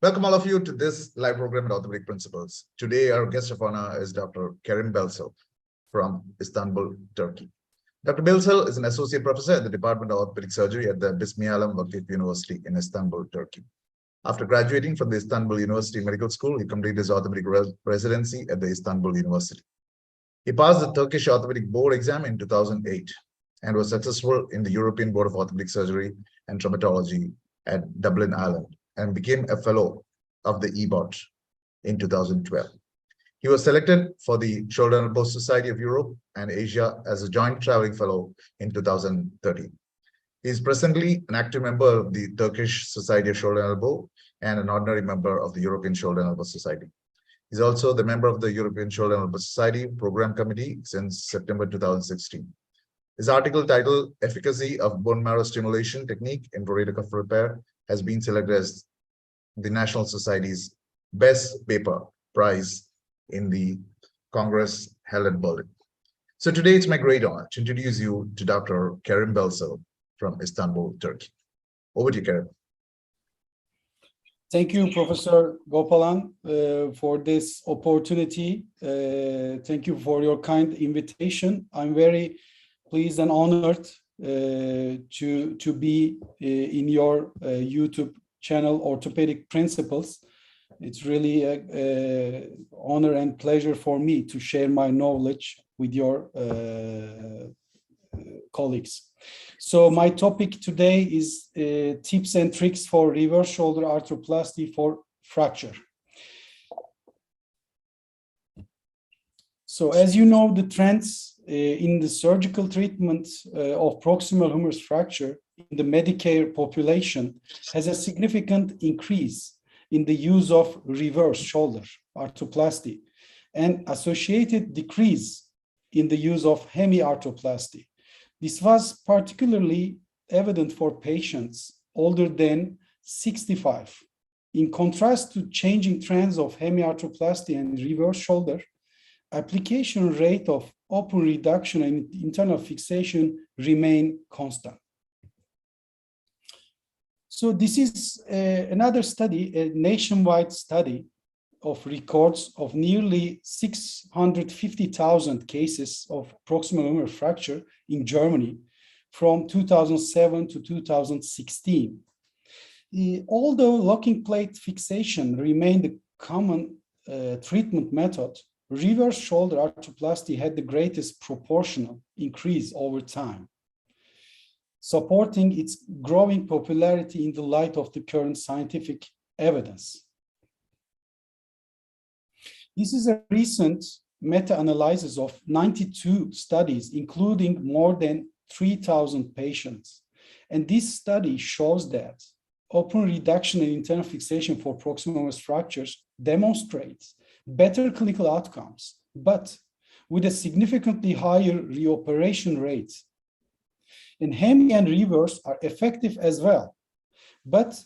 Welcome all of you to this live program at Orthopedic Principles. Today, our guest of honor is Dr. Kerim Belsel from Istanbul, Turkey. Dr. Belsel is an associate professor at the Department of Orthopedic Surgery at the Bismillah Vakif University in Istanbul, Turkey. After graduating from the Istanbul University Medical School, he completed his orthopedic residency at the Istanbul University. He passed the Turkish Orthopedic Board exam in 2008 and was successful in the European Board of Orthopedic Surgery and Traumatology at Dublin, Ireland, and became a fellow of the EBOT in 2012. He was selected for the Shoulder and Elbow Society of Europe and Asia as a joint traveling fellow in 2013. He is presently an active member of the Turkish Society of Shoulder and Elbow and an honorary member of the European Shoulder and Elbow Society. He's also the member of the European Shoulder and Elbow Society Program Committee since September 2016. His article titled Efficacy of Bone Marrow Stimulation Technique in Rotator Cuff Repair has been selected as the National Society's Best Paper Prize in the Congress held in Berlin. So today it's my great honor to introduce you to Dr. Kerim Belsel from Istanbul, Turkey. Over to you, Kerim. Thank you, Professor Gopalan, for this opportunity. Thank you for your kind invitation. I'm very pleased and honored to be in your YouTube channel, Orthopedic Principles. It's really an honor and pleasure for me to share my knowledge with your colleagues. So my topic today is tips and tricks for reverse shoulder arthroplasty for fracture. So as you know, the trends in the surgical treatment of proximal humerus fracture in the Medicare population has a significant increase in the use of reverse shoulder arthroplasty and associated decrease in the use of hemiarthroplasty. This was particularly evident for patients older than 65. In contrast to changing trends of hemiarthroplasty and reverse shoulder, application rate of open reduction and internal fixation remain constant. So this is another study, a nationwide study of records of nearly 650,000 cases of proximal humeral fracture in Germany from 2007 to 2016. Although locking plate fixation remained the common treatment method, reverse shoulder arthroplasty had the greatest proportional increase over time, supporting its growing popularity in the light of the current scientific evidence. This is a recent meta-analysis of 92 studies, including more than 3,000 patients. And this study shows that open reduction and internal fixation for proximal humerus fractures demonstrates better clinical outcomes, but with a significantly higher reoperation rate. And hemi and reverse are effective as well. But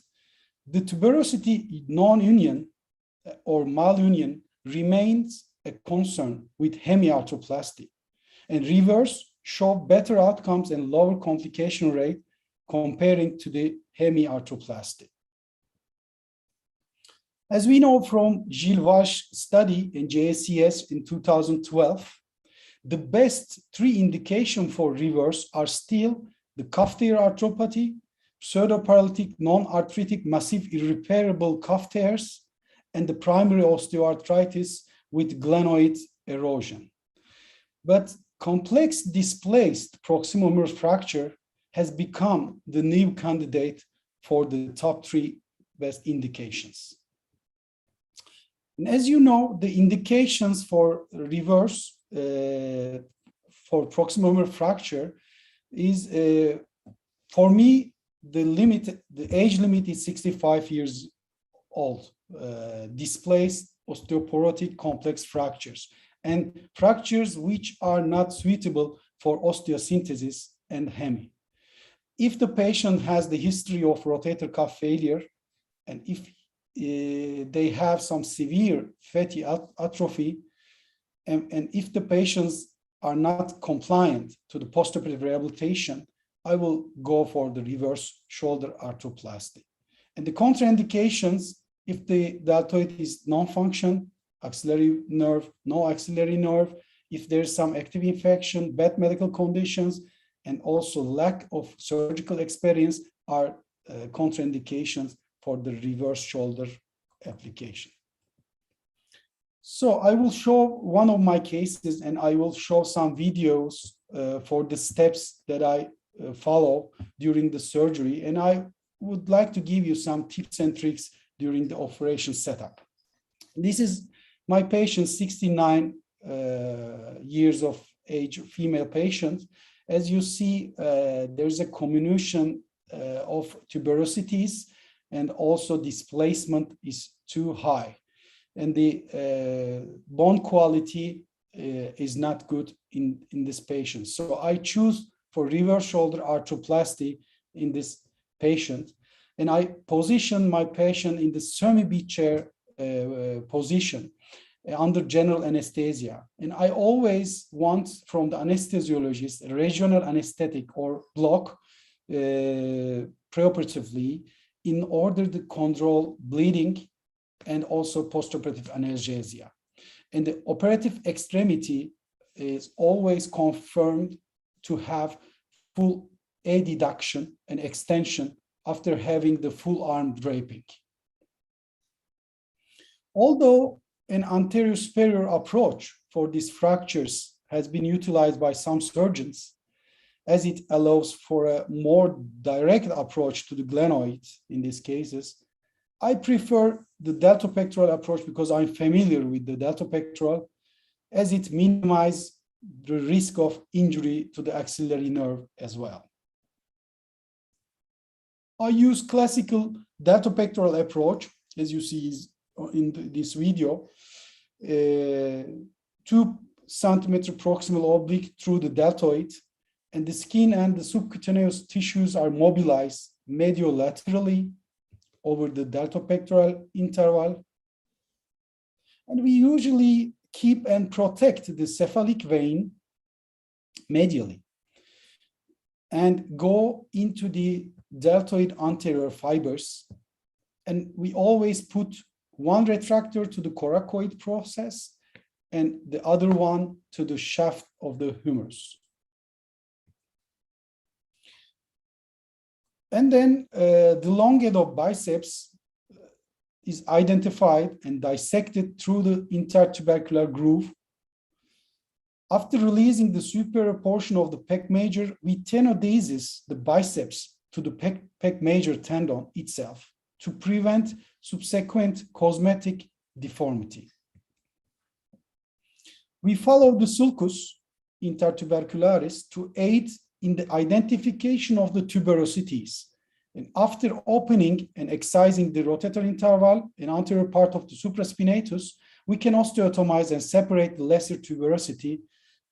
the tuberosity non-union or malunion remains a concern with hemiarthroplasty. And reverse show better outcomes and lower complication rate comparing to the hemiarthroplasty. As we know from Gilles Vache's study in JSCS in 2012, the best three indications for reverse are still the cuff tear arthropathy, pseudoparalytic non-arthritic massive irreparable cuff tears, and the primary osteoarthritis with glenoid erosion. But complex displaced proximal humerus fracture has become the new candidate for the top three best indications. And as you know, the indications for reverse for proximal humeral fracture is, for me, the age limit is 65 years old. Displaced osteoporotic complex fractures and fractures which are not suitable for osteosynthesis and hemi. If the patient has the history of rotator cuff failure, and if they have some severe fatty atrophy, and if the patients are not compliant to the postoperative rehabilitation, I will go for the reverse shoulder arthroplasty. And the contraindications if the deltoid is non-function, axillary nerve, no axillary nerve, if there's some active infection, bad medical conditions, and also lack of surgical experience are contraindications for the reverse shoulder application. So I will show one of my cases, and I will show some videos for the steps that I follow during the surgery. And I would like to give you some tips and tricks during the operation setup. This is my patient, 69 years of age, female patient. As you see, there's a comminution of tuberosities, and also displacement is too high. And the bone quality is not good in this patient. So I choose for reverse shoulder arthroplasty in this patient. And I position my patient in the semi-B chair position under general anesthesia. And I always want from the anesthesiologist a regional anesthetic or block preoperatively in order to control bleeding and also postoperative analgesia. And the operative extremity is always confirmed to have full adduction and extension after having the full arm draping. Although an anterior superior approach for these fractures has been utilized by some surgeons, as it allows for a more direct approach to the glenoid in these cases, I prefer the deltopectoral approach because I'm familiar with the deltopectoral, as it minimizes the risk of injury to the axillary nerve as well. I use classical deltopectoral approach, as you see in this video, 2 centimeter proximal oblique through the deltoid, and the skin and the subcutaneous tissues are mobilized mediolaterally over the deltopectoral interval. And we usually keep and protect the cephalic vein medially and go into the deltoid anterior fibers. And we always put one retractor to the coracoid process and the other one to the shaft of the humerus. And then the long head of biceps is identified and dissected through the intertubercular groove. After releasing the superior portion of the pec major, we tenodesis the biceps to the pec major tendon itself to prevent subsequent cosmetic deformity. We follow the sulcus intertubercularis to aid in the identification of the tuberosities. And after opening and excising the rotator interval and anterior part of the supraspinatus, we can osteotomize and separate the lesser tuberosity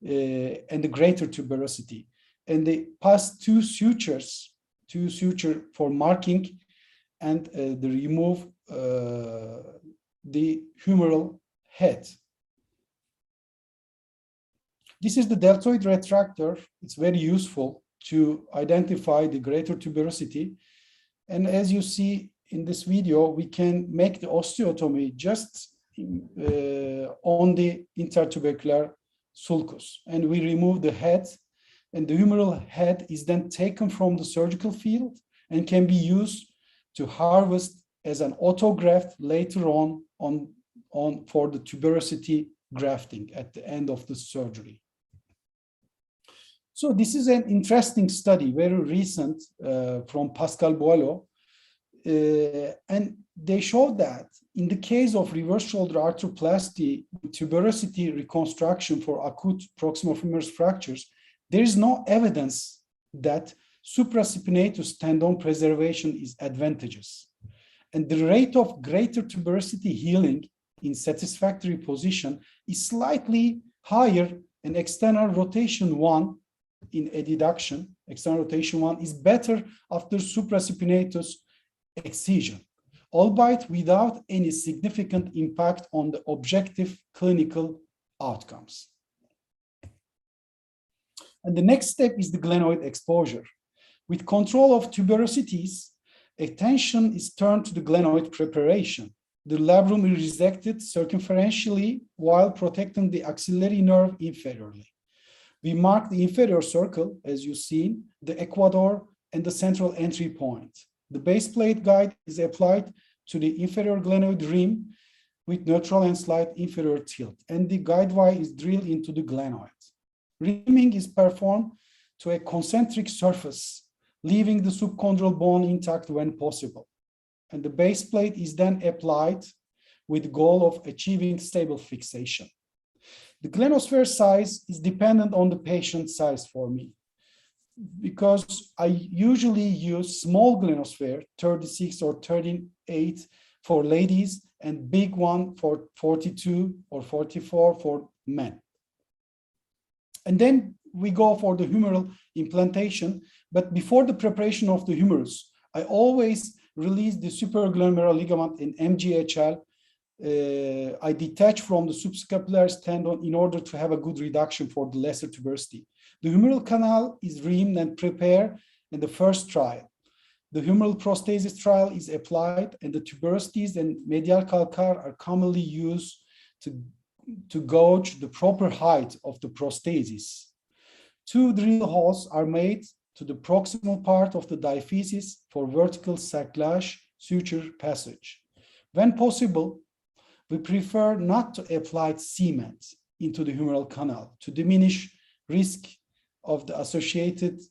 and the greater tuberosity. And they pass two sutures for marking and the remove the humeral head. This is the deltoid retractor. It's very useful to identify the greater tuberosity. And as you see in this video, we can make the osteotomy just on the intertubercular sulcus. And we remove the head, and the humeral head is then taken from the surgical field and can be used to harvest as an autograft later on for the tuberosity grafting at the end of the surgery. So this is an interesting study, very recent, from Pascal Boileau, and they showed that in the case of reverse shoulder arthroplasty, tuberosity reconstruction for acute proximal humerus fractures, there is no evidence that supraspinatus tendon preservation is advantageous. And the rate of greater tuberosity healing in satisfactory position is slightly higher, and external rotation 1 in adduction, external rotation 1 is better after supraspinatus excision, albeit without any significant impact on the objective clinical outcomes. And the next step is the glenoid exposure. With control of tuberosities, attention is turned to the glenoid preparation. The labrum is resected circumferentially while protecting the axillary nerve inferiorly. We mark the inferior circle, as you see, the equator and the central entry point. The base plate guide is applied to the inferior glenoid rim with neutral and slight inferior tilt, and the guide wire is drilled into the glenoid. Rimming is performed to a concentric surface, leaving the subchondral bone intact when possible. And the base plate is then applied with the goal of achieving stable fixation. The glenosphere size is dependent on the patient size for me, because I usually use small glenosphere, 36 or 38 for ladies, and big one for 42 or 44 for men. And then we go for the humeral implantation. But before the preparation of the humerus, I always release the supraglenomerular ligament in MGHL. I detach from the subscapularis tendon in order to have a good reduction for the lesser tuberosity. The humeral canal is reamed and prepared in the first trial. The humeral prosthesis trial is applied, and the tuberosities and medial calcar are commonly used to gauge the proper height of the prosthesis. 2 drill holes are made to the proximal part of the diaphysis for vertical sacklage suture passage. When possible, we prefer not to apply cement into the humeral canal to diminish risk of the associated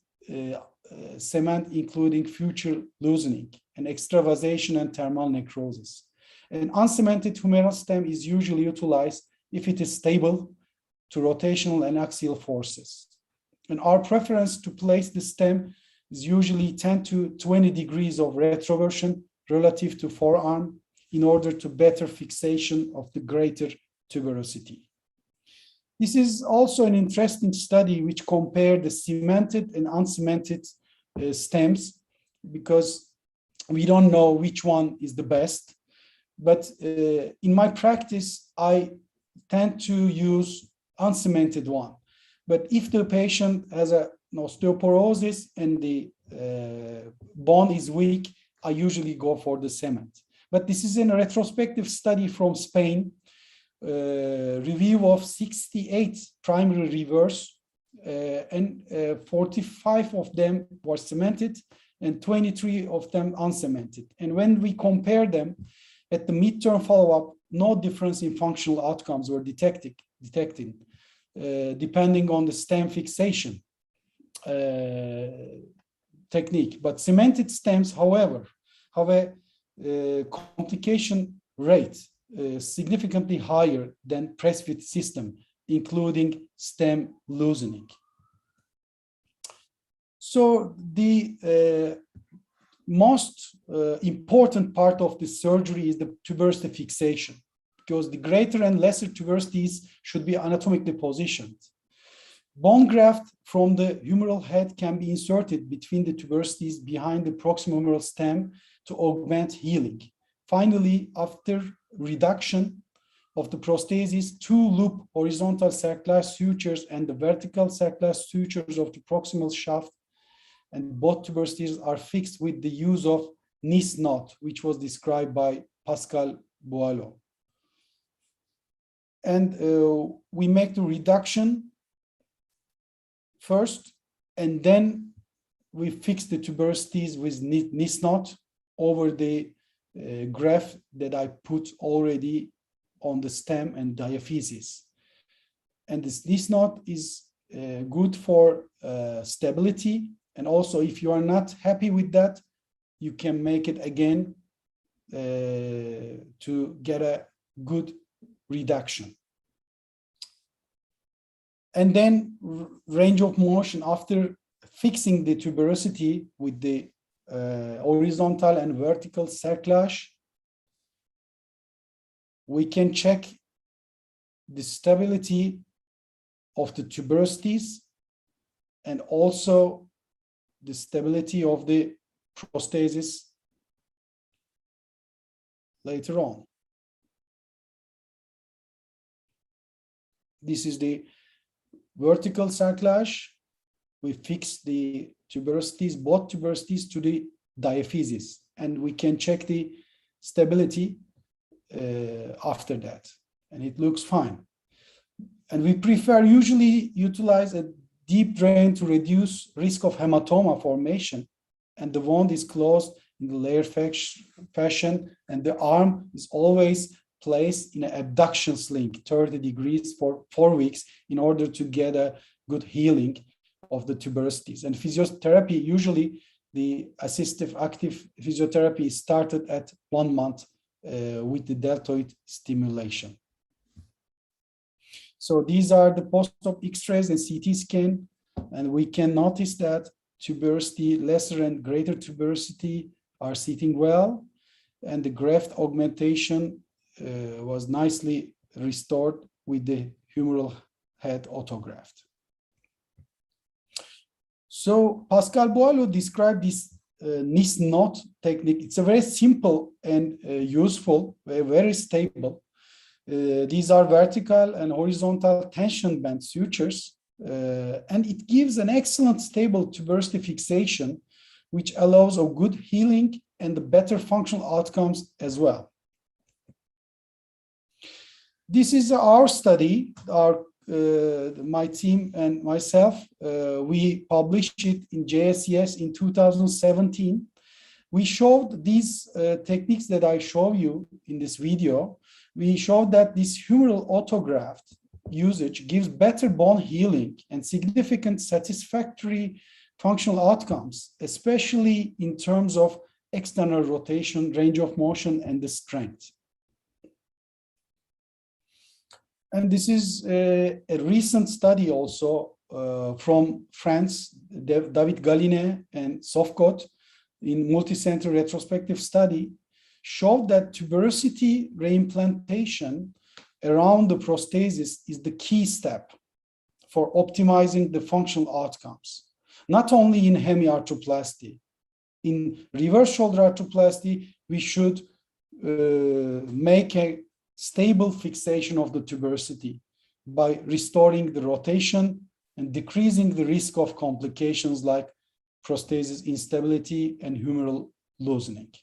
cement, including future loosening and extravasation and thermal necrosis. An uncemented humeral stem is usually utilized if it is stable to rotational and axial forces. And our preference to place the stem is usually 10 to 20 degrees of retroversion relative to forearm in order to better fixation of the greater tuberosity. This is also an interesting study which compared the cemented and uncemented stems, because we don't know which one is the best. But in my practice, I tend to use uncemented one. But if the patient has an osteoporosis and the bone is weak, I usually go for the cement. But this is a retrospective study from Spain, review of 68 primary revers, and 45 of them were cemented and 23 of them uncemented. And when we compare them at the midterm follow-up, no difference in functional outcomes were detected, depending on the stem fixation technique. But cemented stems, however, have a complication rate significantly higher than press-fit system, including stem loosening. So the most important part of the surgery is the tuberosity fixation, because the greater and lesser tuberosities should be anatomically positioned. Bone graft from the humeral head can be inserted between the tuberosities behind the proximal humeral stem to augment healing. Finally, after reduction of the prosthesis, 2 loop horizontal sacklage sutures and the vertical sacklage sutures of the proximal shaft and both tuberosities are fixed with the use of Nice knot, which was described by Pascal Boileau. And we make the reduction first, and then we fix the tuberosities with Nice knot over the graft that I put already on the stem and diaphysis. And this Nice knot is good for stability. And also, if you are not happy with that, you can make it again to get a good reduction. And then range of motion after fixing the tuberosity with the horizontal and vertical sacklage, we can check the stability of the tuberosities and also the stability of the prosthesis later on. This is the vertical sacklage. We fix the tuberosities, both tuberosities, to the diaphysis, and we can check the stability after that, and it looks fine. And we prefer usually utilize a deep drain to reduce risk of hematoma formation, and the wound is closed in the layer fashion, and the arm is always placed in an abduction sling 30 degrees for 4 weeks in order to get a good healing of the tuberosities. And physiotherapy, usually the assistive active physiotherapy is started at 1 month with the deltoid stimulation. So these are the post-op X-rays and CT scan, and we can notice that tuberosity, lesser and greater tuberosity are sitting well, and the graft augmentation was nicely restored with the humeral head autograft. So Pascal Boileau described this Nice knot technique. It's a very simple and useful, very stable. These are vertical and horizontal tension band sutures, and it gives an excellent stable tuberosity fixation, which allows a good healing and the better functional outcomes as well. This is our study, my team and myself. We published it in JSCS in 2017. We showed these techniques that I show you in this video. We showed that this humeral autograft usage gives better bone healing and significant satisfactory functional outcomes, especially in terms of external rotation, range of motion, and the strength. And this is a recent study also from France, David Gallinet and Sofcott in multicenter retrospective study showed that tuberosity reimplantation around the prosthesis is the key step for optimizing the functional outcomes, not only in hemiarthroplasty. In reverse shoulder arthroplasty, we should make a stable fixation of the tuberosity by restoring the rotation and decreasing the risk of complications like prosthesis instability and humeral loosening.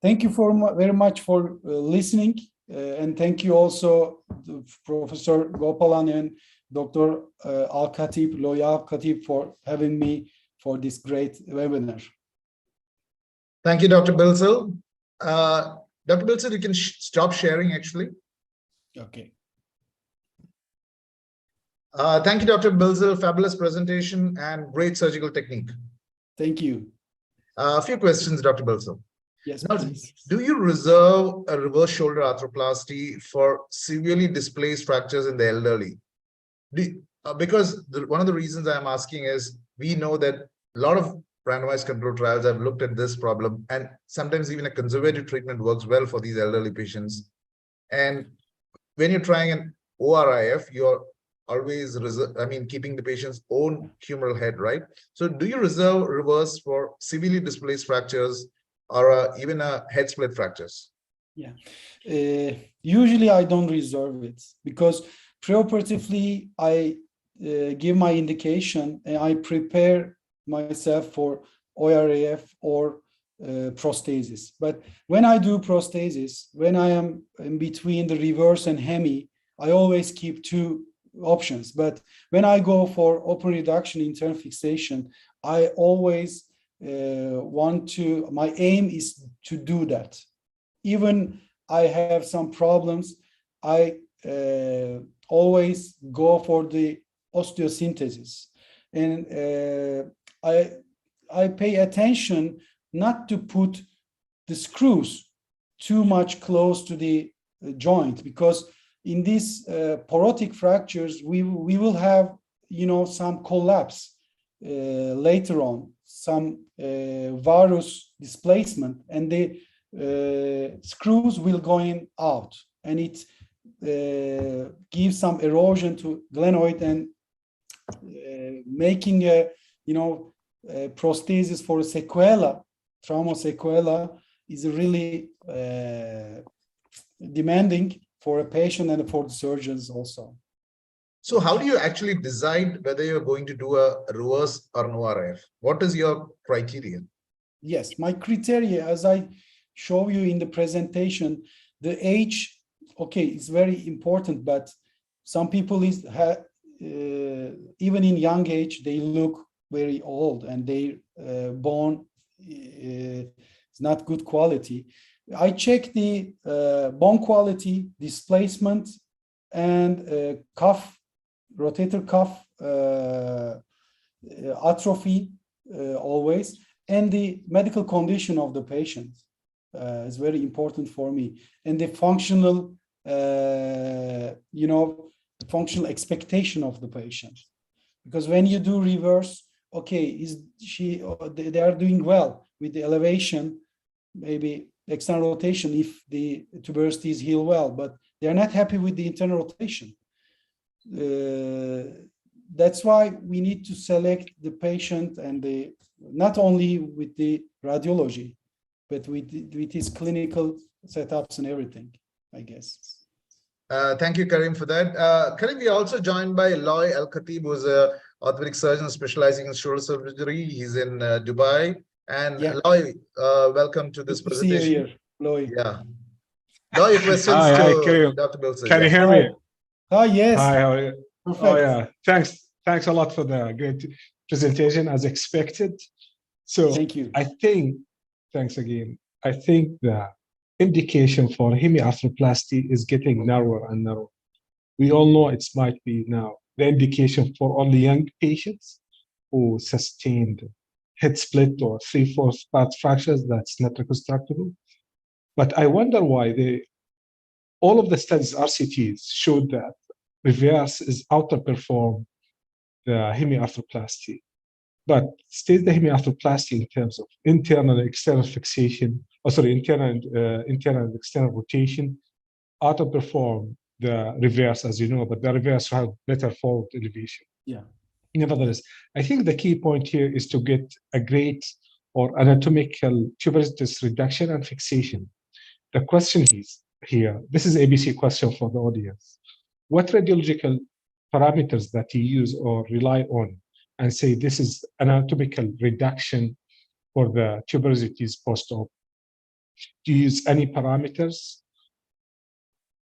Thank you very much for listening, and thank you also to Professor Gopalan and Dr. Al-Khatib, Loya Al-Khatib, for having me for this great webinar. Thank you, Dr. Bilsel. Dr. Bilsel, you can stop sharing actually. Okay. Thank you, Dr. Bilsel. Fabulous presentation and great surgical technique. Thank you. A few questions, Dr. Bilsel. Yes, now, please. do you reserve a reverse shoulder arthroplasty for severely displaced fractures in the elderly? Because one of the reasons I'm asking is we know that a lot of randomized control trials have looked at this problem, and sometimes even a conservative treatment works well for these elderly patients. And when you're trying an ORIF, you're always keeping the patient's own humeral head, right? So do you reserve reverse for severely displaced fractures or even head split fractures? Yeah, usually I don't reserve it because preoperatively I give my indication and I prepare myself for ORIF or prosthesis. But when I do prosthesis, when I am in between the reverse and hemi, I always keep two options. But when I go for open reduction internal fixation, I always my aim is to do that. Even I have some problems, I always go for the osteosynthesis. And I pay attention not to put the screws too much close to the joint, because in these porotic fractures, we will have, some collapse later on, some varus displacement, and the screws will go out, and it gives some erosion to glenoid and making a prosthesis for a sequela, trauma sequela, is really demanding for a patient and for the surgeons also. So how do you actually decide whether you're going to do a reverse or an ORIF? What is your criteria? Yes, my criteria, as I show you in the presentation, the age, okay, it's very important, but some people even in young age, they look very old and their bone is not good quality. I check the bone quality, displacement, and cuff, rotator cuff atrophy always, and the medical condition of the patient is very important for me, and the functional, the functional expectation of the patient. Because when you do reverse, okay, they are doing well with the elevation, maybe external rotation if the tuberosity is healed well, but they are not happy with the internal rotation. That's why we need to select the patient and not only with the radiology, but with his clinical setups and everything, I guess. Thank you, Karim, for that. Karim, we are also joined by Loy Al Khatib, who's a orthopedic surgeon specializing in shoulder surgery. He's in Dubai. And Yeah. Loy, welcome to this Good to see you presentation. here, Loy. Yeah. Loy, questions Hi, to Karim. Dr. Bilser. Can you hear me? Hi, yes. Hi, how are you? Perfect. Oh, yeah. Thanks a lot for the great presentation, as expected. So Thank you. thanks again. I think the indication for hemiarthroplasty is getting narrower and narrower. We all know it might be now the indication for only young patients who sustained head split or 3/4 part fractures that's not reconstructible. But I wonder why all of the studies, RCTs, showed that reverse is outperform the hemiarthroplasty. But still the hemiarthroplasty in terms of internal and external fixation, internal and external rotation, outperform the reverse, as you know, but the reverse have better forward elevation. Yeah. Nevertheless, I think the key point here is to get a great or anatomical tuberosities reduction and fixation. The question is here, this is ABC question for the audience. What radiological parameters that you use or rely on and say this is anatomical reduction for the tuberosities post-op? Do you use any parameters?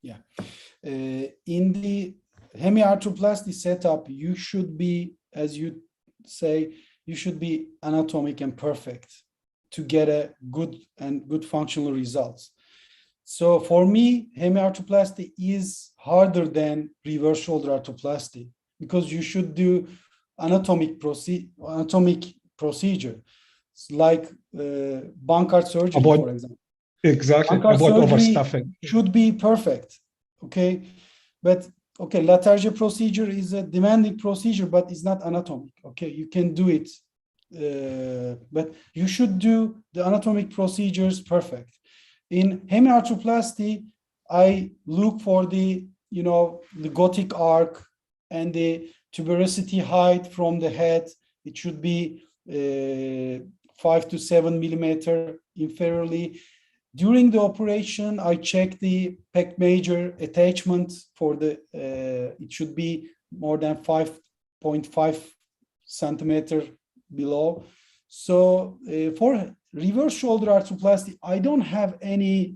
Yeah. In the hemiarthroplasty setup, you should be, as you say, you should be anatomic and perfect to get a good functional results. So for me, hemiarthroplasty is harder than reverse shoulder arthroplasty because you should do anatomic procedure, like Bankart surgery, for example. Exactly. Bankart About surgery overstuffing. should be perfect, okay? But okay, Latarjet procedure is a demanding procedure, but it's not anatomic. Okay, you can do it, but you should do the anatomic procedures perfect. In hemiarthroplasty, I look for the Gothic arc and the tuberosity height from the head. It should be 5 to 7 millimeter inferiorly. During the operation, I check the pec major attachment for the, it should be more than 5.5 centimeter below. So for reverse shoulder arthroplasty, I don't have any,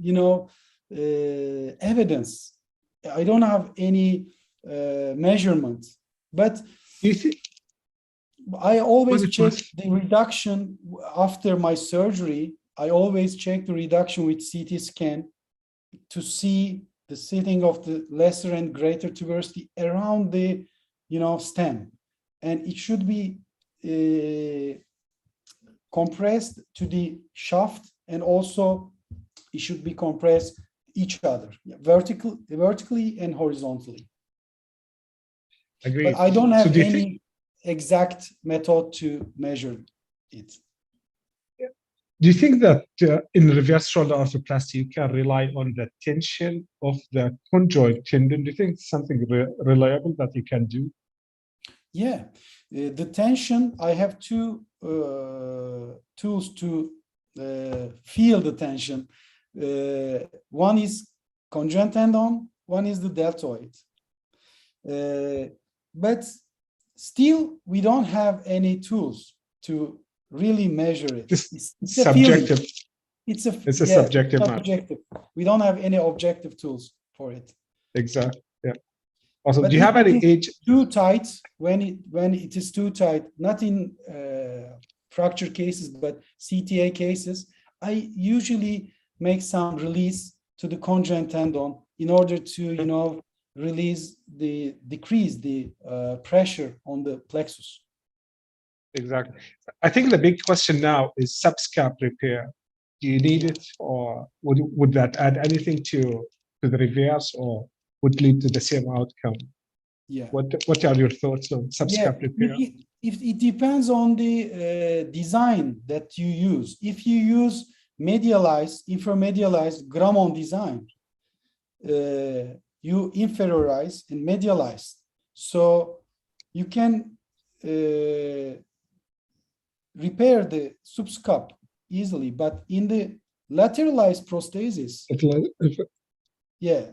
evidence. I don't have any measurement, but I always check the reduction after my surgery. I always check the reduction with CT scan to see the sitting of the lesser and greater tuberosity around the, stem, and it should be compressed to the shaft, and also it should be compressed each other, vertically and horizontally. Agreed. But I don't have any exact method to measure it. Do you think that in reverse shoulder arthroplasty, you can rely on the tension of the conjoint tendon? Do you think it's something reliable that you can do? Yeah, the tension, I have two tools to feel the tension. One is conjoint tendon, one is the deltoid. But still, we don't have any tools to really measure it. It's it's subjective. It's a It's a yeah, subjective matter. subjective. We don't have any objective tools for it. Exactly. Yeah. Also, But do you have if any it is age? too tight, when it is too tight, not in fracture cases, but CTA cases, I usually make some release to the conjoint tendon in order to decrease the pressure on the plexus. Exactly. I think the big question now is subscap repair. Do you need it, or would that add anything to the reverse, or would lead to the same outcome? Yeah. What are your thoughts on subscap repair? It depends on the design that you use. If you use medialized, inframedialized Grammon design, you inferiorize and medialize. So you can repair the subscap easily, but in the lateralized prosthesis,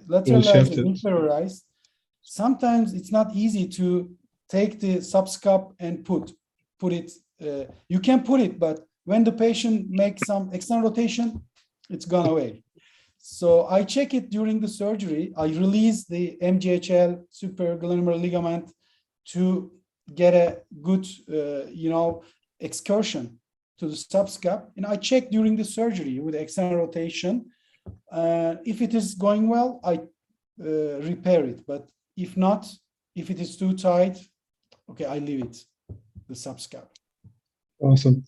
lateralized and inferiorized, sometimes it's not easy to take the subscap and put it. You can put it, but when the patient makes some external rotation, it's gone away. So I check it during the surgery. I release the MGHL supraglenohumeral ligament to get a good, excursion to the subscap, and I check during the surgery with external rotation. If it is going well, I repair it. But if not, if it is too tight, okay, I leave it, the subscap. Awesome.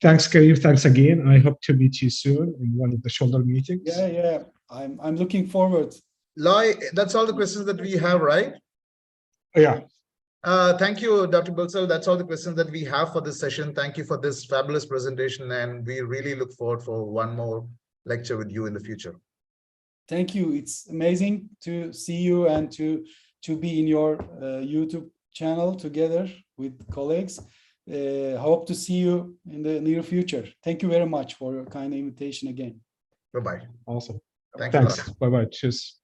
Thanks, Karim. Thanks again. I hope to meet you soon in one of the shoulder meetings. Yeah. I'm looking forward. Loy, that's all the questions that we have, right? Yeah. Thank you, Dr. Bilsel. That's all the questions that we have for this session. Thank you for this fabulous presentation, and we really look forward for one more lecture with you in the future. Thank you. It's amazing to see you and to be in your YouTube channel together with colleagues. Hope to see you in the near future. Thank you very much for your kind invitation again. Bye-bye. Awesome. Thank you. Thanks. Bye-bye. Cheers.